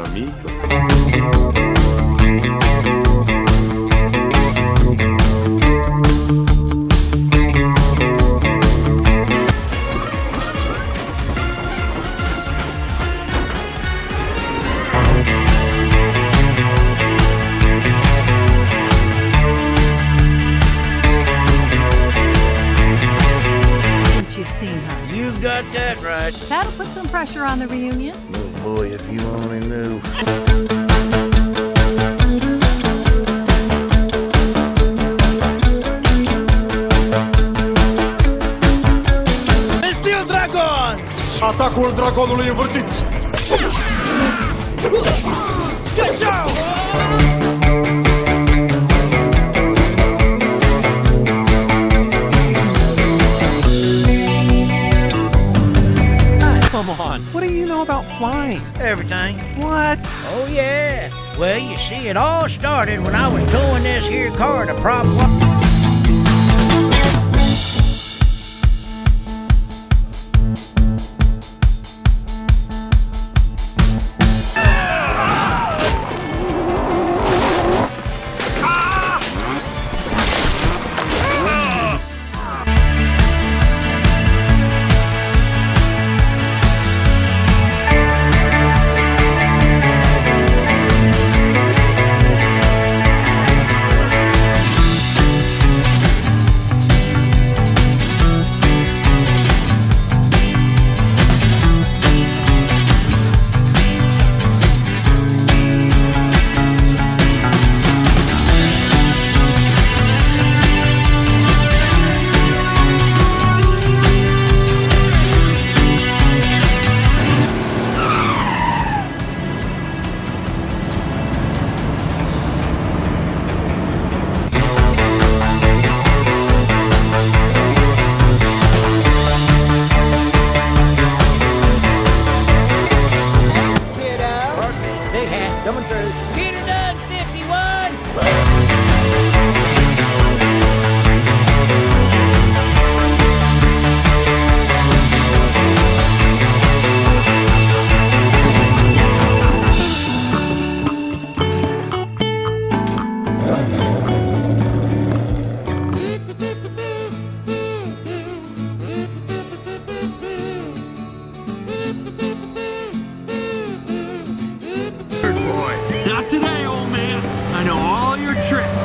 amico. You've seen her. You got that right. That'll put some pressure on the reunion. Oh boy, if you only knew. Este dragon! Atacul dragonului învârtit! Come on, what do you know about flying? Everything. What? Oh yeah. Well, you see, it all started when I was towing this here car to problem. Big hat coming through. Get her done, 51! Not today, old man. I know all your tricks.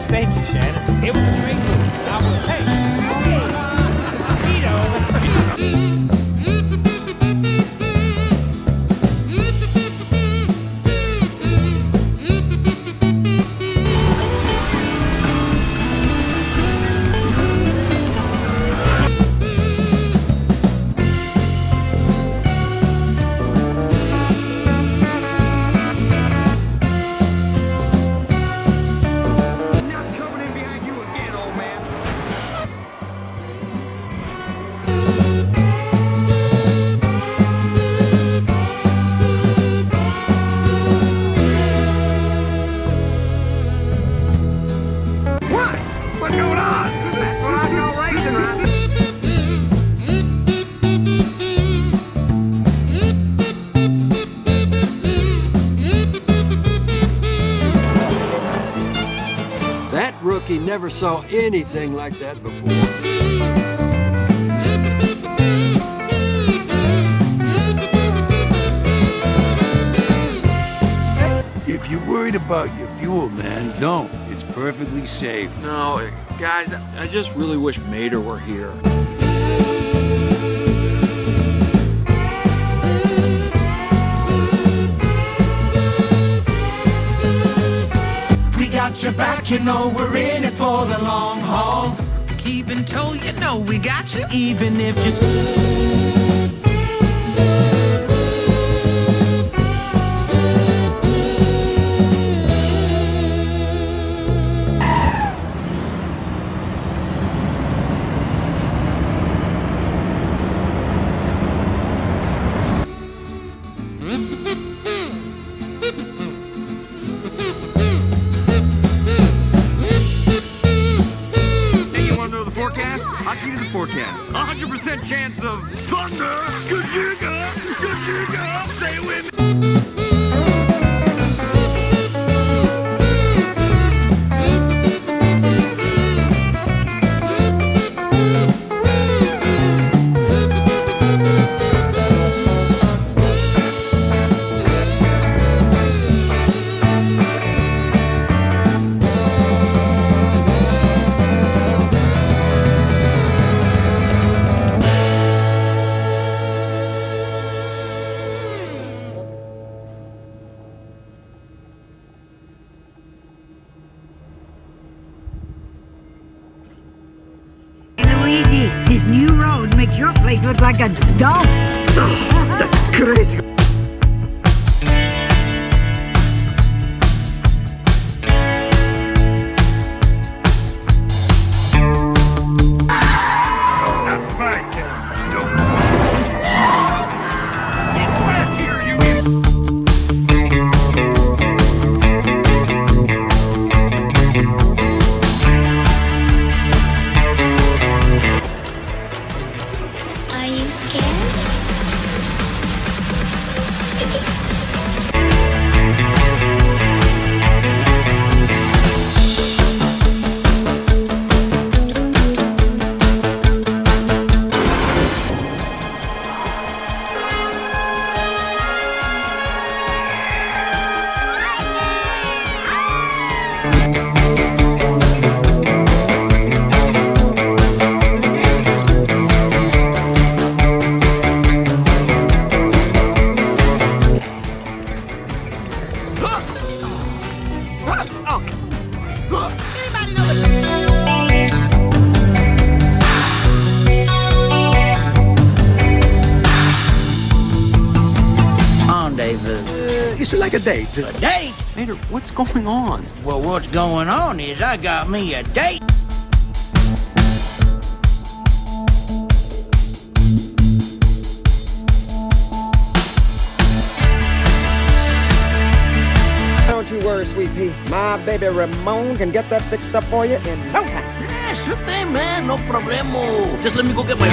Thank you, Shannon. It was a great move. I was, What's going on? That's what I call racing, right? That rookie never saw anything like that before. If you're worried about your fuel, man, don't. It's perfectly safe. No, guys, I just really wish Mater were here. We got your back, you know we're in it for the long haul. Keeping toe, you know we got you. Even if you forecast. 100% chance of thunder. Gajigga, gajigga. Say it with me. Luigi, this new road makes your place look like a dump. That's crazy. Are you scared? Rendezvous. It's like a date. A date? Mater, what's going on? Well, what's going on is I got me a date. Don't you worry, sweet pea. My baby Ramon can get that fixed up for you in no time. Yeah, sure thing, man. No problemo. Just let me go get my...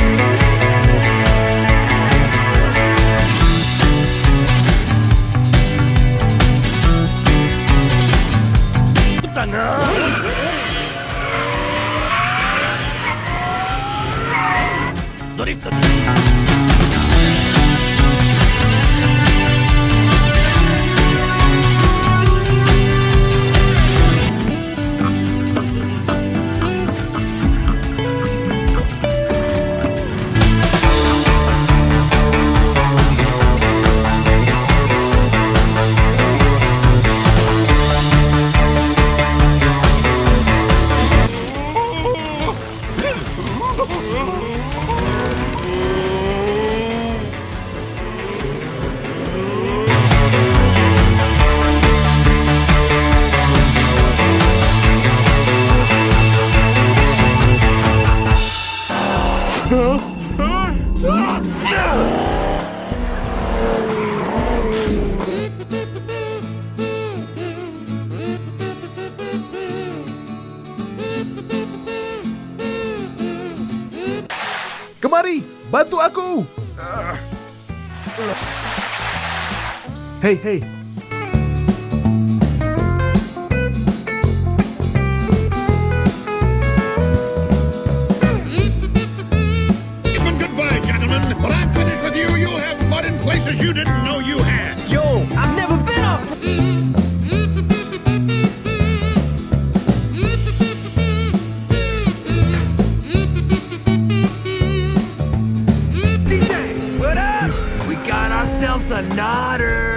Kemari, bantu aku. Hey, hey. Goodbye, gentlemen. When I'm finished with you, you'll have mud in places you didn't know you had. Yo, I've never been off. DJ, what up? We got ourselves a nodder.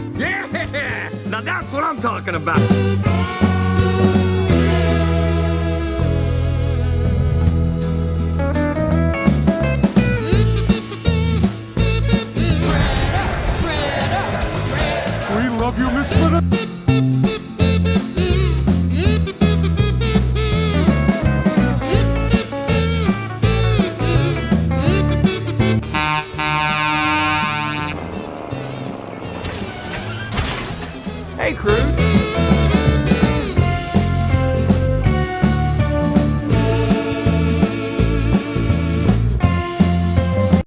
Yeah! Now that's what I'm talking about. We love you, Miss Flitter. Hey, crew.